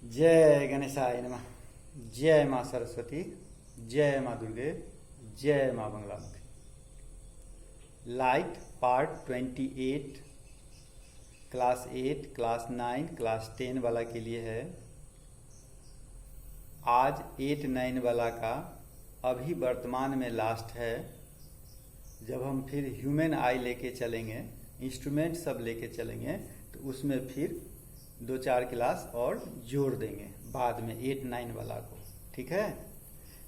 जय गणेशाय नमः। जय माँ सरस्वती, जय माँ दुर्गे, जय माँ Baglamukhi. Light part 28 class 8, class 9, class 10 वाला के लिए है। आज 8, 9 वाला का अभी वर्तमान में लास्ट है। जब हम फिर ह्यूमन आई लेके चलेंगे, इंस्ट्रूमेंट सब लेके चलेंगे, तो उसमें फिर 2-4 क्लास और जोड़ देंगे बाद में 8, 9 वाला को, ठीक है।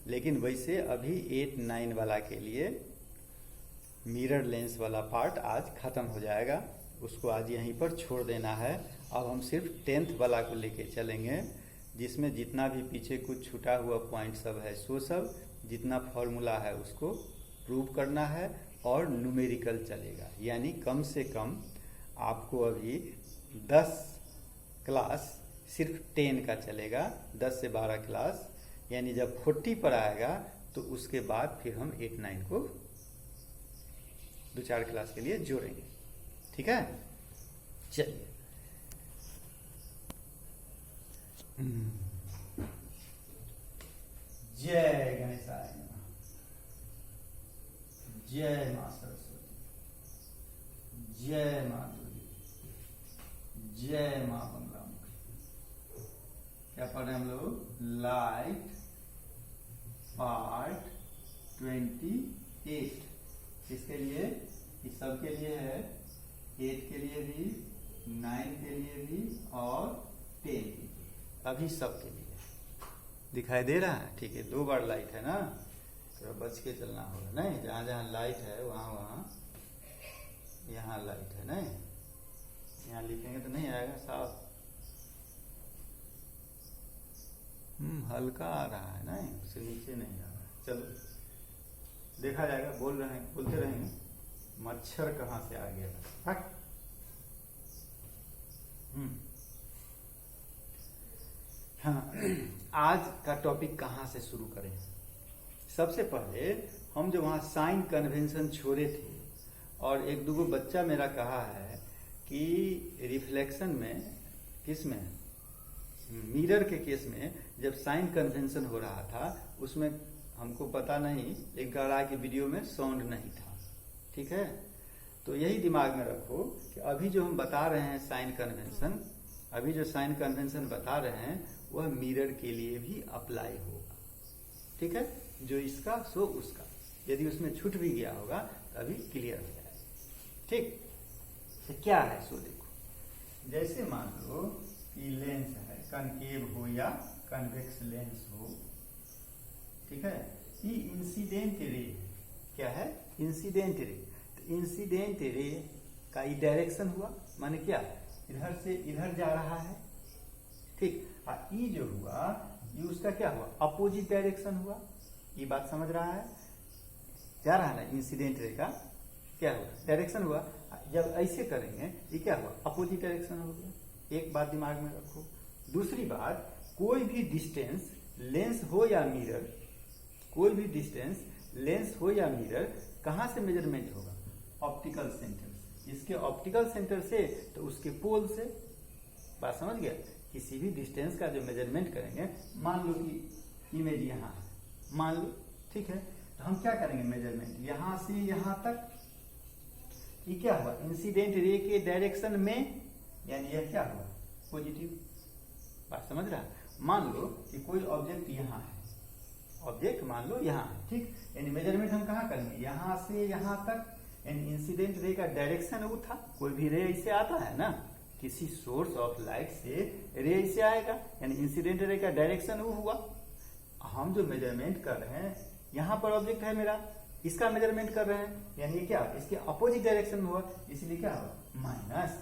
लेकिन वैसे अभी 8, 9 वाला के लिए मिरर लेंस वाला पार्ट आज ख़त्म हो जाएगा, उसको आज यहीं पर छोड़ देना है। अब हम सिर्फ 10th वाला को लेके चलेंगे, जिसमें जितना भी पीछे कुछ छूटा हुआ पॉइंट सब है सो सब, जितना फॉर्मूला है उसको प्रूव करना है और न्यूमेरिकल चलेगा। यानी कम से कम आपको अभी 10 क्लास सिर्फ 10 का चलेगा, 10 से 12 क्लास। यानी जब 40 पर आएगा तो उसके बाद फिर हम 8, 9 को 2-4 क्लास के लिए जोड़ेंगे, ठीक है। चलिए, जय गणेशाय नमः। जय माँ सरस्वती, जय माँ दुर्गे, जय माँ बंगलामुखी। क्या पढ़ रहे हैं हम लोग? लाइट पार्ट 28 किसके लिए? इस सब के लिए है, 8 के लिए भी, 9 के लिए भी और 10 के लिए, अभी सब के लिए। दिखाई दे रहा है? ठीक है, 2 बार लाइट है ना, थोड़ा बच के चलना होगा। नहीं, जहाँ जहाँ लाइट है वहाँ वहाँ यहाँ लाइट है। नहीं, यहाँ लिखेंगे तो नहीं आएगा साफ। हल्का आ रहा है, नहीं उससे नीचे नहीं आ रहा है। चलो देखा जाएगा, बोल रहे हैं, बोलते रहेंगे। मच्छर कहाँ से आ गया? हट। हाँ, आज का टॉपिक कहाँ से शुरू करें? सबसे पहले हम जो वहाँ साइन कन्वेंशन छोड़े थे, और एक दो बच्चा मेरा कहा है कि रिफ्लेक्शन में, किस में, मिरर के केस में जब साइन कन्वेंशन हो रहा था उसमें हमको पता नहीं, एक गड़ा के वीडियो में साउंड नहीं था, ठीक है। तो यही दिमाग में रखो कि अभी जो हम बता रहे हैं साइन कन्वेंशन, अभी जो साइन कन्वेंशन बता रहे हैं वह मिरर के लिए भी अप्लाई होगा, ठीक है। जो इसका सो उसका, यदि उसमें छूट भी गया होगा तो अभी क्लियर हो जाएगा, ठीक। तो क्या है सो देखो, जैसे मान लो कि लेंस है, कनकेव हो या कन्वेक्स लेंस हो, ठीक है। ये इंसिडेंट रे क्या है? Incident ray. तो इंसिडेंट रे का ये डायरेक्शन हुआ, माने क्या, इधर से इधर जा रहा है, ठीक। और ये जो हुआ ये उसका क्या हुआ? अपोजिट डायरेक्शन हुआ। ये बात समझ रहा है? जा रहा है ना, इंसिडेंट रे का क्या हुआ? डायरेक्शन हुआ। जब ऐसे करेंगे ये क्या हुआ? अपोजिट डायरेक्शन हो गया। एक बात दिमाग में रखो। दूसरी बात, कोई भी डिस्टेंस लेंस हो या मिरर, कोई भी डिस्टेंस लेंस हो या मिरर कहाँ से मेजरमेंट होगा? ऑप्टिकल सेंटर से। इसके ऑप्टिकल सेंटर से तो उसके पोल से। बात समझ गया? किसी भी डिस्टेंस का जो मेजरमेंट करेंगे, मान लो कि इमेज यहाँ है, मान लो, ठीक है। तो हम क्या करेंगे मेजरमेंट? यहाँ से यहाँ तक। ये क्या हुआ? इंसिडेंट रे के डायरेक्शन में, यानी यह क्या हुआ? पॉजिटिव। बात समझ रहा है? मान लो कि कोई ऑब्जेक्ट यहाँ है, ऑब्जेक्ट मान लो यहाँ है, ठीक। यानी मेजरमेंट हम कहाँ करेंगे? यहाँ से यहाँ तक। यानी इंसिडेंट रे का डायरेक्शन वो था, कोई भी रे ऐसे आता है ना, किसी सोर्स ऑफ लाइट से रे ऐसे आएगा, यानी इंसिडेंट रे का डायरेक्शन वो हुआ। हम जो मेजरमेंट कर रहे हैं, यहाँ पर ऑब्जेक्ट है मेरा, इसका मेजरमेंट कर रहे हैं, यानी क्या, इसके अपोजिट डायरेक्शन में हुआ, इसलिए क्या हुआ? माइनस।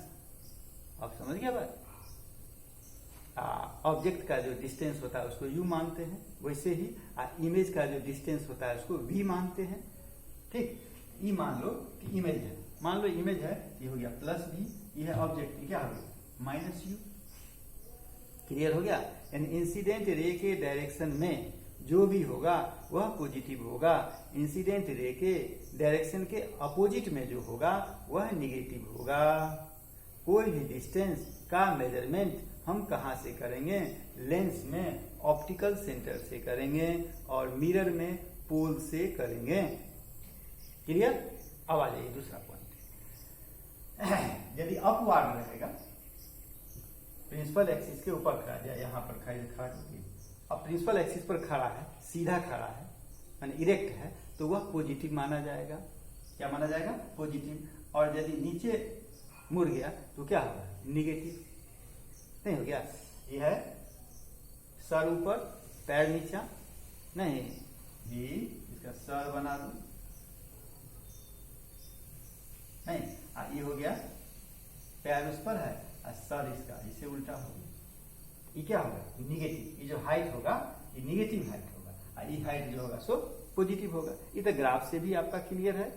आप समझ गया बात? ऑब्जेक्ट का जो डिस्टेंस होता है उसको यू मानते हैं, वैसे ही इमेज का जो डिस्टेंस होता है उसको वी मानते हैं, ठीक। ये मान लो कि इमेज है, मान लो इमेज है, ये हो गया प्लस वी, ये है ऑब्जेक्ट, ये क्या हो गया? Minus you. क्लियर हो गया? यानी इंसिडेंट रे के डायरेक्शन में जो भी होगा वह पॉजिटिव होगा, इंसिडेंट रे के डायरेक्शन के अपोजिट में जो होगा वह निगेटिव होगा। कोई भी डिस्टेंस का मेजरमेंट हम कहाँ से करेंगे? लेंस में ऑप्टिकल सेंटर से करेंगे और मिरर में पोल से करेंगे। क्लियर? अब आ जाइए दूसरा पॉइंट। यदि अपवार्ड रहेगा, प्रिंसिपल एक्सिस के ऊपर खड़ा है, यहाँ पर खड़ा कीजिए। अब प्रिंसिपल एक्सिस पर खड़ा है, सीधा खड़ा है, यानी इरेक्ट है, तो वह पॉजिटिव माना जाएगा। क्या माना जाएगा? पॉजिटिव। और यदि नीचे मुड़ गया तो क्या होगा? निगेटिव। नहीं हो गया? ये है सर ऊपर पैर नीचा, नहीं ये इसका सर बना दो, नहीं ये हो गया पैर उस पर है और सर इसका इसे उल्टा हो गया। ये क्या होगा? निगेटिव। ये जो हाइट होगा ये निगेटिव हाइट होगा और ये हाइट जो होगा सो पॉजिटिव होगा। ये तो ग्राफ से भी आपका क्लियर है,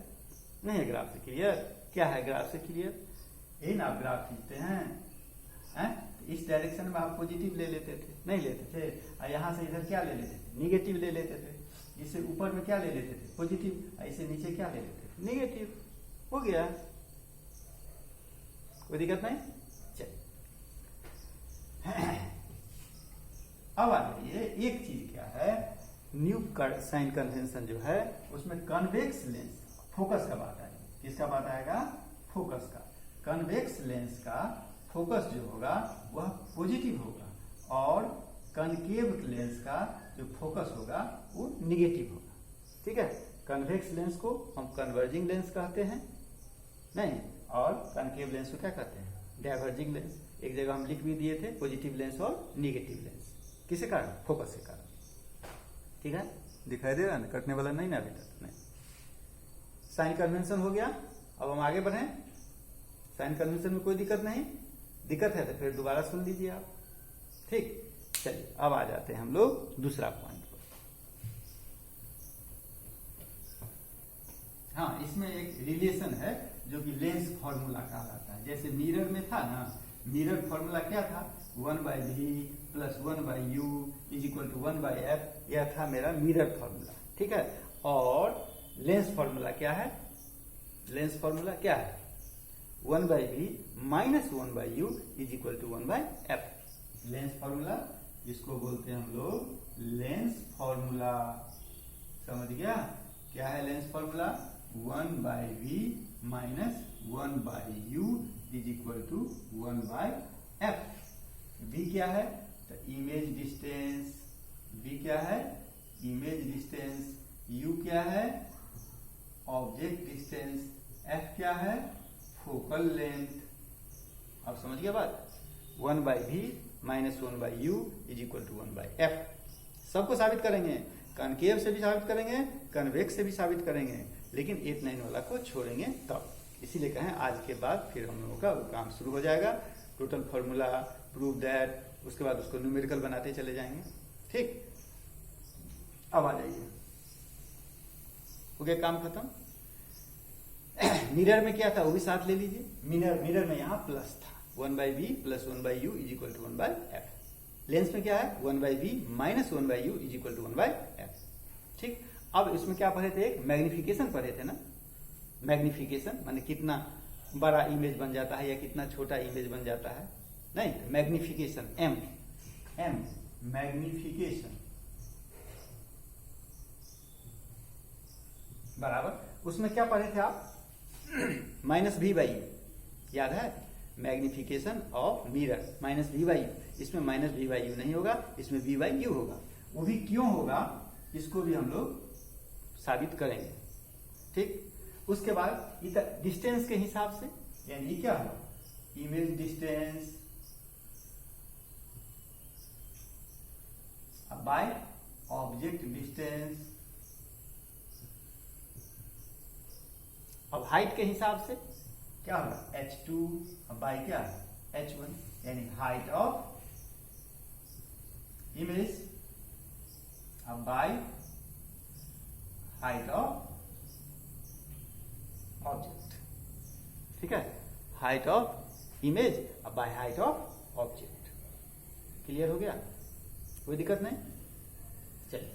नहीं है ग्राफ से क्लियर? क्या है ग्राफ से क्लियर? यही ना आप ग्राफ खींचते हैं, तो इस डायरेक्शन में आप पॉजिटिव ले लेते थे, नहीं लेते थे, और यहाँ से इधर क्या ले लेते थे? निगेटिव ले लेते थे। इससे ऊपर में क्या ले लेते थे? पॉजिटिव। इसे नीचे क्या ले लेते थे? निगेटिव। हो गया, कोई दिक्कत नहीं। चलिए अब आ जाइए, एक चीज क्या है, न्यू साइन कन्वेंशन जो है उसमें कन्वेक्स लेंस फोकस का बात आएगा। किसका बात आएगा? फोकस का। कन्वेक्स लेंस का फोकस जो होगा वह पॉजिटिव होगा और कनकेव लेंस का जो फोकस होगा वो निगेटिव होगा। ठीक है? कन्वेक्स लेंस को हम कन्वर्जिंग लेंस कहते हैं, नहीं, और कनकेव लेंस को क्या कहते हैं? Diverging lens. एक जगह हम लिख भी दिए थे पॉजिटिव लेंस और निगेटिव लेंस। किसके कारण? फोकस के कारण। ठीक है? दिखाई दे रहा है? कटने वाला नहीं ना अभी तक? नहीं। साइन कन्वेंशन हो गया। अब हम आगे बढ़े। साइन कन्वेंशन में कोई दिक्कत नहीं? दिक्कत है तो फिर दोबारा सुन लीजिए आप। ठीक, चलिए अब आ जाते हैं हम लोग दूसरा पॉइंट पर। हाँ, इसमें एक रिलेशन है जो कि लेंस फॉर्मूला कहलाता है। जैसे मिरर में था ना, मिरर फॉर्मूला क्या था? 1/v plus 1/u is equal to 1/f। यह था मेरा मिरर फॉर्मूला। ठीक है? और लेंस फॉर्मूला क्या है? लेंस फॉर्मूला क्या है? 1/v minus 1/u is equal to 1/f। Lens formula जिसको बोलते हैं हम लोग लेंस फॉर्मूला। समझ गया? क्या है lens formula? 1/v minus 1/u is equal to 1/f। v क्या है? तो इमेज डिस्टेंस। v क्या है? Image distance. u क्या है? Object distance. f क्या है? Focal length. अब समझ गया बात? 1/v minus 1/u is equal to 1/f। सबको साबित करेंगे, कनकेव से भी साबित करेंगे, कन्वेक्स से भी साबित करेंगे, लेकिन 8-9 वाला को छोड़ेंगे तब। इसीलिए कहें आज के बाद फिर हम लोगों का वो काम शुरू हो जाएगा। टोटल फॉर्मूला, प्रूव दैट, उसके बाद उसको न्यूमेरिकल बनाते चले जाएंगे। ठीक, अब आ जाइए, हो गया काम खत्म। मिरर में क्या था वो भी साथ ले लीजिए। मिरर में यहाँ प्लस था, 1/v plus 1/u is equal to 1/f। Lens में क्या है? 1/v minus 1/u is equal to 1/f। ठीक, अब इसमें क्या पढ़े थे? एक मैग्निफिकेशन पढ़े थे ना। मैग्निफिकेशन माने कितना बड़ा इमेज बन जाता है या कितना छोटा इमेज बन जाता है। नहीं, मैग्निफिकेशन एम मैग्निफिकेशन बराबर, उसमें क्या पढ़े थे आप? माइनस v/u, याद है? Magnification of mirror minus v/u। इसमें माइनस v/u नहीं होगा, इसमें v/u होगा। वो भी क्यों होगा इसको भी हम लोग साबित करेंगे। ठीक, उसके बाद डिस्टेंस के हिसाब से, यानी क्या होगा? Image distance by object distance. अब हाइट के हिसाब से क्या होगा? h2 बाय क्या? h1, यानी height of image by height of object. ठीक है? Height of image by height of object. Clear हो गया? कोई दिक्कत नहीं? चलिए,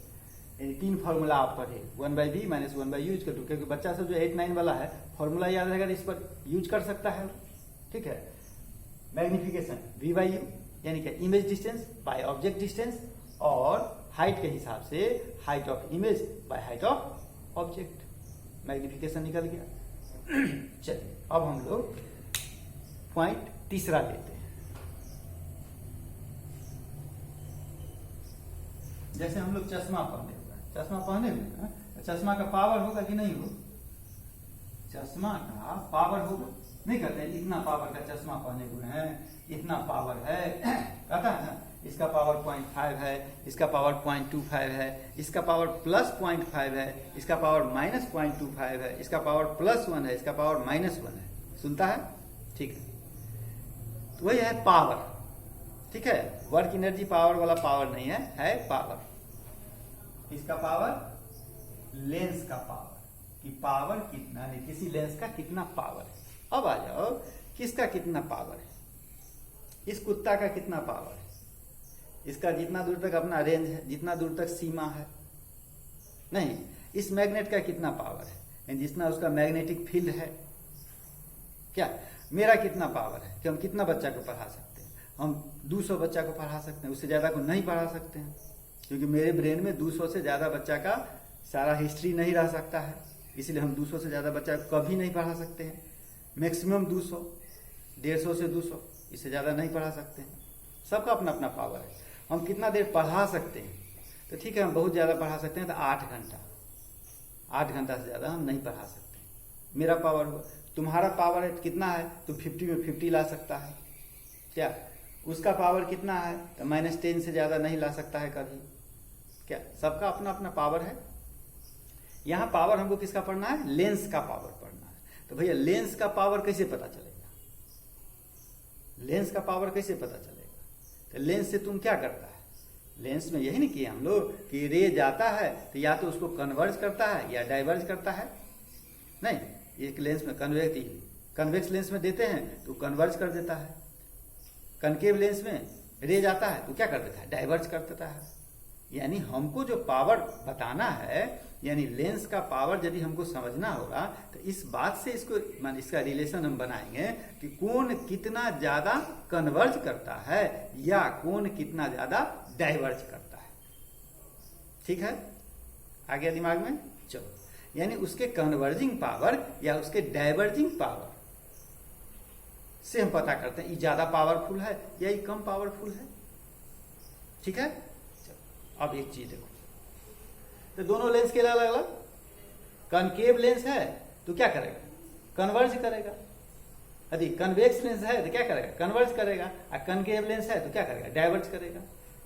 यानी 3 फॉर्मूला आप पढ़े, 1/v minus 1/u is equal to, क्योंकि बच्चा सब जो 8-9 वाला है फॉर्मूला याद रहेगा इस पर यूज कर सकता है। ठीक है? मैग्निफिकेशन V बाई यू, यानी कि image distance by object distance, और हाइट के हिसाब से height of image by height of object, magnification निकल गया। चलिए अब हम लोग पॉइंट तीसरा लेते हैं। जैसे हम लोग चश्मा पहने हुए हैं, चश्मा पहने हुए हैं, चश्मा का पावर होगा कि नहीं होगा? चश्मा का पावर होगा, नहीं कहते हैं इतना पावर का चश्मा पहने हुए हैं, इतना पावर है, कहता है ना, इसका पावर 0.5 है, इसका पावर 0.25 है, इसका पावर प्लस 0.5 है, इसका पावर माइनस 0.25 है, इसका पावर +1 है, इसका पावर -1 है। सुनता है? ठीक है, तो वही है पावर। ठीक है, वर्क एनर्जी पावर वाला पावर नहीं है पावर। इसका पावर लेंस का पावर, कि पावर कितना है, किसी लेंस का कितना पावर है। अब आ जाओ, किसका कितना पावर है? इस कुत्ता का कितना पावर है? इसका जितना दूर तक अपना रेंज है, जितना दूर तक सीमा है, नहीं। इस मैग्नेट का कितना पावर है, यानी जितना उसका मैग्नेटिक फील्ड है। क्या मेरा कितना पावर है कि हम कितना बच्चा को पढ़ा सकते हैं? हम 200 बच्चा को पढ़ा सकते हैं, उससे ज्यादा को नहीं पढ़ा सकते हैं, क्योंकि मेरे ब्रेन में 200 से ज्यादा बच्चा का सारा हिस्ट्री नहीं रह सकता है, इसलिए हम 200 से ज्यादा बच्चा को कभी नहीं पढ़ा सकते हैं। मैक्सिमम 200, 150 से 200, इससे ज्यादा नहीं पढ़ा सकते हैं। सबका अपना अपना पावर है। हम कितना देर पढ़ा सकते हैं? तो ठीक है, हम बहुत ज्यादा पढ़ा सकते हैं, तो 8 घंटा, 8 घंटा से ज्यादा हम नहीं पढ़ा सकते। मेरा पावर हो, तुम्हारा पावर है कितना है, तो 50 में 50 ला सकता है। क्या उसका पावर कितना है, तो -10 से ज्यादा नहीं ला सकता है कभी। क्या सबका अपना अपना पावर है। यहाँ पावर हमको किसका पढ़ना है? लेंस का पावर पढ़ना है। तो भैया लेंस का पावर कैसे पता चलेगा? लेंस का पावर कैसे पता चलेगा? तो लेंस से तुम क्या करता है? लेंस में यही नहीं किया हम लोग कि रे जाता है तो या तो उसको कन्वर्ज करता है या डाइवर्ज करता है। नहीं, एक लेंस में कन्वेक्स लेंस में देते हैं तो कन्वर्ज कर देता है, कनकेव लेंस में रे जाता है तो क्या कर देता है? डाइवर्ज कर देता है। यानी हमको जो पावर बताना है, यानी लेंस का पावर यदि हमको समझना होगा, तो इस बात से इसका रिलेशन हम बनाएंगे कि कौन कितना ज्यादा कन्वर्ज करता है या कौन कितना ज्यादा डाइवर्ज करता है। ठीक है, आ गया दिमाग में? चलो, यानी उसके कन्वर्जिंग पावर या उसके डाइवर्जिंग पावर से हम पता करते हैं ये ज्यादा पावरफुल है या ये कम पावरफुल है। ठीक है, चलो अब एक चीज देखो, तो दोनों लेंस के अलग अलग, कनकेव लेंस है तो क्या करेगा? कन्वर्ज करेगा। यदि कन्वेक्स लेंस है तो क्या करेगा? कन्वर्ज करेगा। और कनकेव लेंस है तो क्या करेगा? डाइवर्ज करेगा।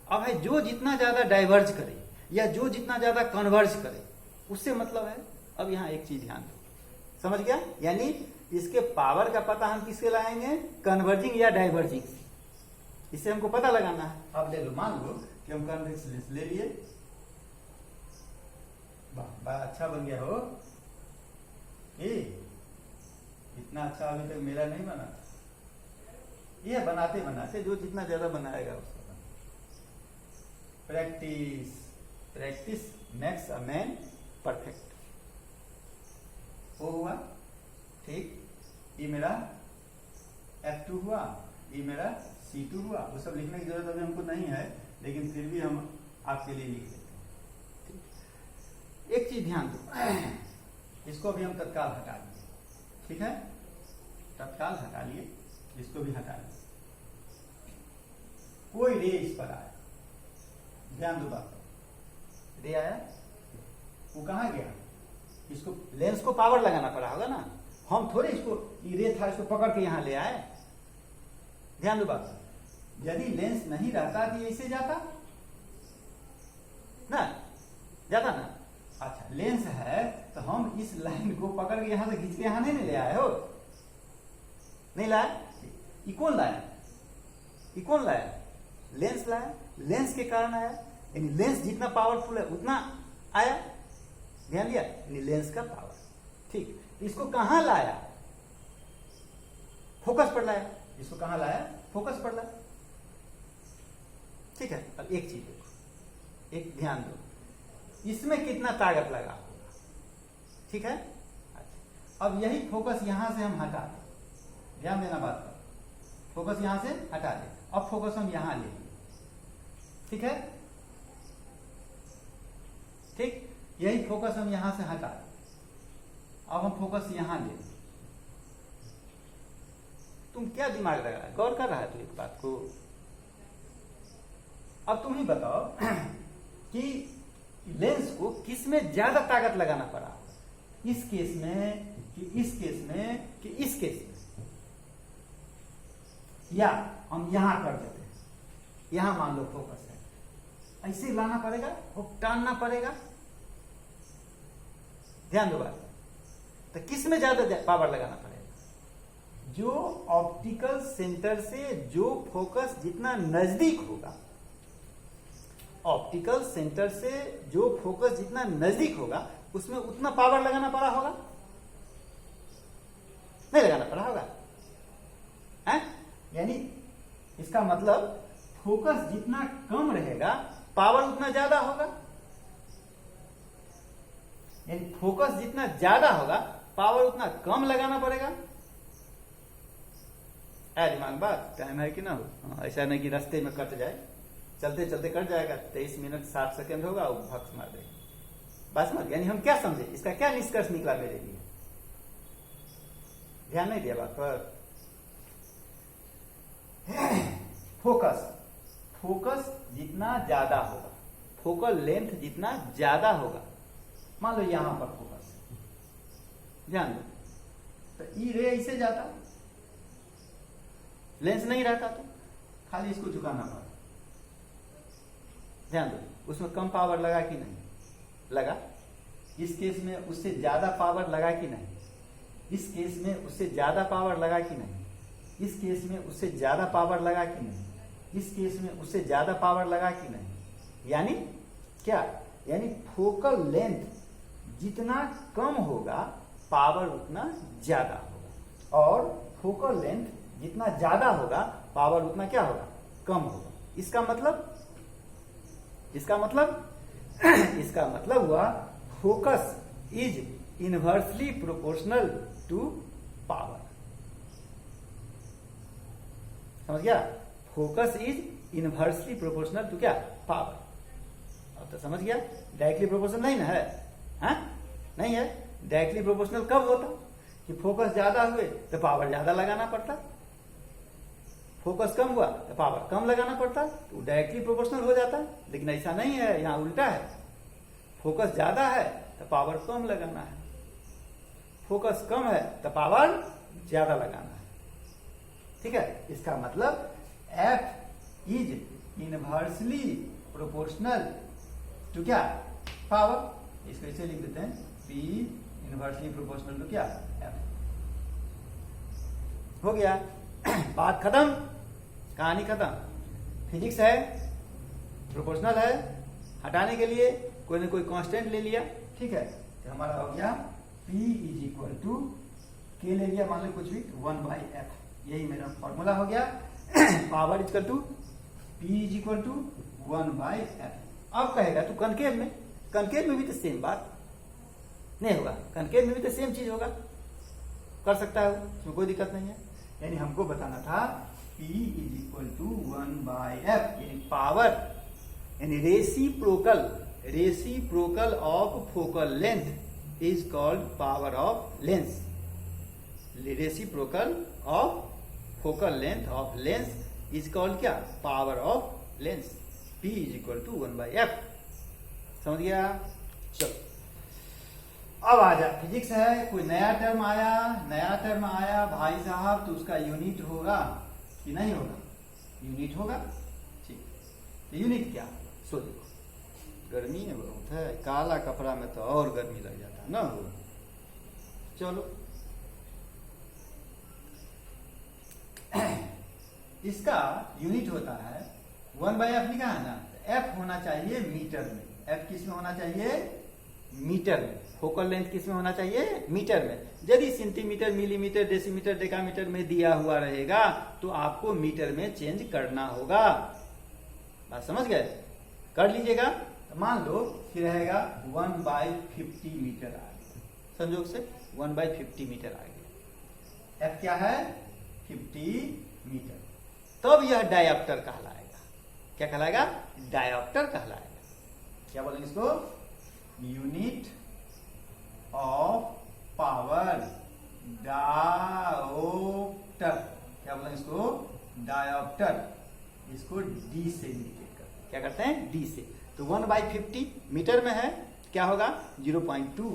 अब है जो जितना ज्यादा डाइवर्ज करे या जो जितना ज्यादा कन्वर्ज करे, उससे मतलब है। अब यहाँ एक चीज ध्यान दो, समझ गया? यानी इसके पावर का पता हम किससे लगाएंगे? कन्वर्जिंग या डाइवर्जिंग। इससे हमको पता लगाना है। अब ले लो, मान लो कि हम कन्वेक्स लेंस ले लिए, बड़ा अच्छा बन गया हो। इतना अच्छा अभी तक मेरा नहीं बना। ये बनाते बनाते जो जितना ज्यादा बनाएगा उसका। Practice practice makes a man perfect. वो हुआ ठीक। ये मेरा F2 हुआ, ये मेरा C2 हुआ। वो सब लिखने की जरूरत अभी हमको नहीं है, लेकिन फिर भी हम आपके लिए लिख लेते हैं। एक चीज ध्यान दो, इसको भी हम तत्काल हटा दिए। ठीक है, तत्काल हटा लिए, इसको भी हटा लिए। कोई रे इस पर आया, ध्यान दो बात, रे आया, वो कहां गया? इसको लेंस को पावर लगाना पड़ा होगा ना। हम थोड़े इसको, ये रे था इसको पकड़ के यहां ले आए। ध्यान दो बात, यदि लेंस नहीं रहता तो ऐसे जाता ना, जाता ना। अच्छा, लेंस है तो हम इस लाइन को पकड़ के यहां से खींच के यहां नहीं ले आए हो, नहीं लाया। ये कौन लाया? ये कौन लाया? लेंस लाया। लेंस के कारण आया, यानी लेंस जितना पावरफुल है उतना आया। ध्यान दिया, यानी लेंस का पावर। ठीक, इसको कहां लाया? फोकस पर लाया। इसको कहां लाया? फोकस पर लाया। ठीक है, अब एक चीज देखो, एक ध्यान दो, इसमें कितना ताकत लगा होगा। ठीक है, अच्छा, अब यही फोकस यहां से हम हटा दें। ध्यान देना बात पर, फोकस यहां से हटा दे। अब फोकस हम यहां ले लिए, ठीक है, ठीक, यही फोकस हम यहां से हटा दें। अब हम फोकस यहां ले लें। तुम क्या दिमाग लगा रहा है, गौर कर रहा है तू एक बात को। अब तुम ही बताओ कि लेंस को किस में ज्यादा ताकत लगाना पड़ा, इस केस में कि इस केस में कि इस केस में, या हम यहां कर देते हैं, यहां मान लो फोकस है, ऐसे लाना पड़ेगा, हुक टानना पड़ेगा। ध्यान दो बात, तो किस में ज्यादा पावर लगाना पड़ेगा? जो ऑप्टिकल सेंटर से जो फोकस जितना नजदीक होगा, ऑप्टिकल सेंटर से जो फोकस जितना नजदीक होगा उसमें उतना पावर लगाना पड़ा होगा, नहीं लगाना पड़ा होगा, है? यानी इसका मतलब फोकस जितना कम रहेगा पावर उतना ज्यादा होगा, यानी फोकस जितना ज्यादा होगा पावर उतना कम लगाना पड़ेगा। दिमाग बात, टाइम है कि ना हो, ऐसा नहीं कि रास्ते में कट जाए, चलते चलते कट जाएगा, 23 मिनट 7 सेकंड होगा और भक्स मार देगा। बस समझ, यानी हम क्या समझे, इसका क्या निष्कर्ष निकला मेरे लिए? ध्यान नहीं दिया बात पर। फोकस जितना ज्यादा होगा, फोकल लेंथ जितना ज्यादा होगा, मान लो यहां पर फोकस, ध्यान दो, तो ई रे ऐसे जाता, लेंस नहीं रहता तो खाली इसको झुकाना पड़ा। ध्यान दो, उसमें कम पावर लगा कि नहीं लगा? इस केस में उससे ज्यादा पावर लगा कि नहीं? इस केस में उससे ज्यादा पावर लगा कि नहीं? इस केस में उससे ज्यादा पावर लगा कि नहीं? इस केस में उससे ज्यादा पावर लगा कि नहीं? यानी क्या? यानी फोकल लेंथ जितना कम होगा पावर उतना ज्यादा होगा, और फोकल लेंथ जितना ज्यादा होगा पावर उतना क्या होगा? कम होगा। इसका मतलब हुआ focus is inversely proportional to power. समझ गया? Focus is inversely proportional to क्या? पावर। अब तो समझ गया, डायरेक्टली प्रोपोर्शनल नहीं ना है, हा? नहीं है। डायरेक्टली प्रोपोर्शनल कब होता? कि फोकस ज्यादा हुए तो पावर ज्यादा लगाना पड़ता, फोकस कम हुआ तो पावर कम लगाना पड़ता, तो डायरेक्टली प्रोपोर्शनल हो जाता है। लेकिन ऐसा नहीं है, यहां उल्टा है, फोकस ज्यादा है तो पावर कम लगाना है, फोकस कम है तो पावर ज्यादा लगाना है। ठीक है, इसका मतलब F is inversely proportional to क्या? पावर। इसको ऐसे लिख देते हैं, P इनवर्सली प्रोपोर्शनल टू क्या? F। हो गया, बात खत्म, कहानी खत्म। फिजिक्स है, प्रोपोर्शनल है, हटाने के लिए कोई ना कोई कांस्टेंट ले लिया, ठीक है, तो हमारा हो गया P इज इक्वल टू के ले लिया, मान लो कुछ भी, 1/F, यही मेरा फॉर्मूला हो गया। Power equal to P is equal to 1/F। अब कहेगा तू कनकेव में भी तो सेम बात नहीं होगा, कनकेव में भी तो सेम चीज होगा, कर सकता है, उसमें कोई दिक्कत नहीं है। यानी हमको बताना था P is equal to 1/F, यानी पावर, यानी reciprocal of focal length is called power of lens. Reciprocal of focal length of lens is called क्या? Power of lens. P is equal to 1/F। समझ गया? चलो अब आ जा, physics है, कोई नया टर्म आया भाई साहब, तो उसका यूनिट होगा कि नहीं होगा? यूनिट होगा, ठीक। यूनिट क्या? सो देखो, गर्मी है बहुत है, काला कपड़ा में तो और गर्मी लग जाता है ना। हो चलो इसका यूनिट होता है 1/F लिखा है ना, F होना चाहिए मीटर में। F किस में होना चाहिए? मीटर में। फोकल लेंथ किस में होना चाहिए? मीटर में। यदि सेंटीमीटर, मिलीमीटर, डेसीमीटर, डेकामीटर में दिया हुआ रहेगा तो आपको मीटर में चेंज करना होगा। बात समझ गए? कर लीजिएगा। तो मान लो कि रहेगा 1/50 मीटर आ गया, संयोग से 1/50 मीटर आ गया। F क्या है? 50 मीटर। तब यह डायोप्टर कहलाएगा। क्या कहलाएगा? डायोप्टर कहलाएगा। क्या बोलेंगे इसको? Unit of power, dioptre. क्या बोलेंगे इसको? डायोप्टर। इसको डी से इंडिकेट करते हैं। क्या करते हैं? डी से। तो 1/50 मीटर में है, क्या होगा? 0.2।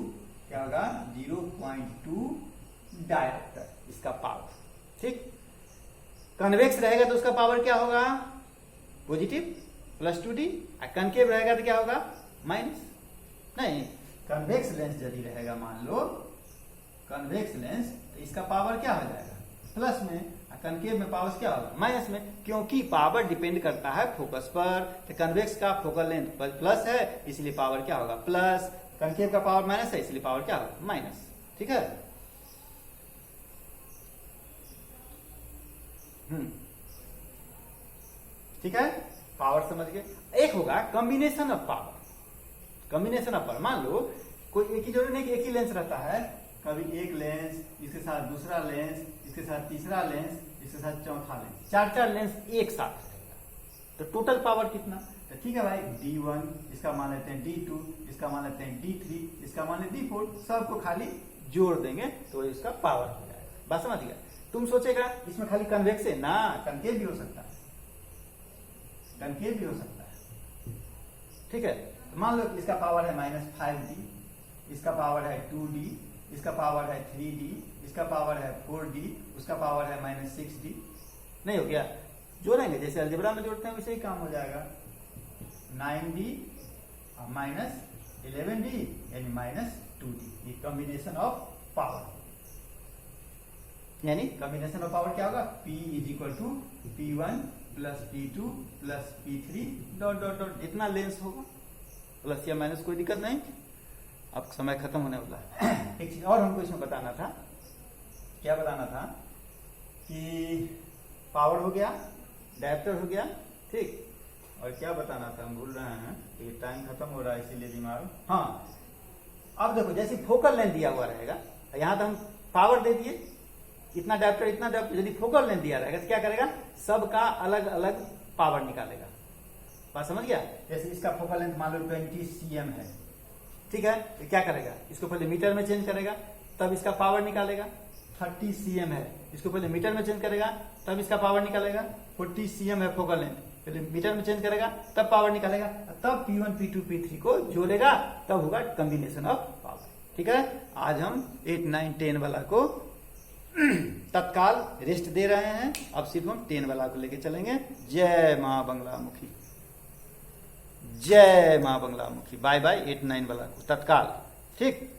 क्या होगा? 0.2 डायोप्टर इसका पावर। ठीक, कन्वेक्स रहेगा तो उसका पावर क्या होगा? Positive +2d। कनकेव रहेगा तो क्या होगा? माइनस। नहीं, कन्वेक्स लेंस यदि रहेगा, मान लो कन्वेक्स लेंस, तो इसका पावर क्या हो जाएगा? प्लस में। कनकेव में पावर क्या होगा? माइनस में, क्योंकि पावर डिपेंड करता है फोकस पर। तो कन्वेक्स का फोकल लेंथ प्लस है, इसलिए पावर क्या होगा? प्लस। कनकेव का पावर माइनस है, इसलिए पावर क्या होगा? माइनस। ठीक है। ठीक है, पावर समझ गए। एक होगा combination of power. Combination of power, मान लो कोई एक ही, जरूरी नहीं कि एक ही लेंस रहता है। कभी एक लेंस, इसके साथ दूसरा लेंस, इसके साथ तीसरा लेंस, इसके साथ चौथा लेंस, 4 लेंस एक साथ रहेगा, तो टोटल पावर कितना? तो ठीक है भाई, D1, इसका मान लेते हैं D2, इसका मान लेते हैं D3, इसका मान लेते हैं D4, सबको खाली जोड़ देंगे तो इसका पावर हो जाएगा। बात समझ गया? तुम सोचेगा इसमें खाली कन्वेक्स है ना, कनकेव भी हो सकता है, कनकेव भी हो सकता है। ठीक है, तो मान लो इसका पावर है -5D, इसका पावर है 2D, इसका पावर है 3D, इसका पावर है 4D, उसका पावर है -6D। नहीं हो गया? जोड़ेंगे जैसे अलजेब्रा में जोड़ते हैं वैसे ही काम हो जाएगा। 9D -11D यानी -2D। ये कॉम्बिनेशन ऑफ पावर, यानी कॉम्बिनेशन ऑफ पावर क्या होगा? P = P1 + P2 + P3 ... जितना लेंस होगा, प्लस या माइनस, कोई दिक्कत नहीं। अब समय खत्म होने वाला है। एक चीज और हमको इसमें बताना था। क्या बताना था? कि पावर हो गया, डायोप्टर हो गया, ठीक, और क्या बताना था हम भूल रहे हैं, ये टाइम खत्म हो रहा है इसीलिए दिमाग। हाँ, अब देखो जैसे फोकल लेंथ दिया हुआ रहेगा, यहां तो हम पावर दे दिए, इतना डायोप्टर इतना डायोप्टर। यदि फोकल लेंथ दिया रहेगा तो क्या करेगा? सबका अलग अलग पावर निकालेगा। बात समझ गया? जैसे इसका फोकल लेंथ मान लो 20 cm है, ठीक है, तो क्या करेगा? इसको पहले मीटर में चेंज करेगा, तब इसका पावर निकालेगा। 30 cm है, इसको पहले मीटर में चेंज करेगा, तब इसका पावर निकालेगा। 40 cm है फोकल लेंथ, पहले मीटर में चेंज करेगा, तब पावर निकालेगा, तब P1 P2 P3 को जोड़ेगा, तब होगा कॉम्बिनेशन ऑफ पावर। ठीक है, आज हम 8 9 10 वाला को तत्काल रेस्ट दे रहे हैं। अब सिर्फ हम 10 वाला को लेके चलेंगे। जय मां बंगला मुखी, जय मां बंगला मुखी। बाय बाय 8 9 वाला को तत्काल। ठीक।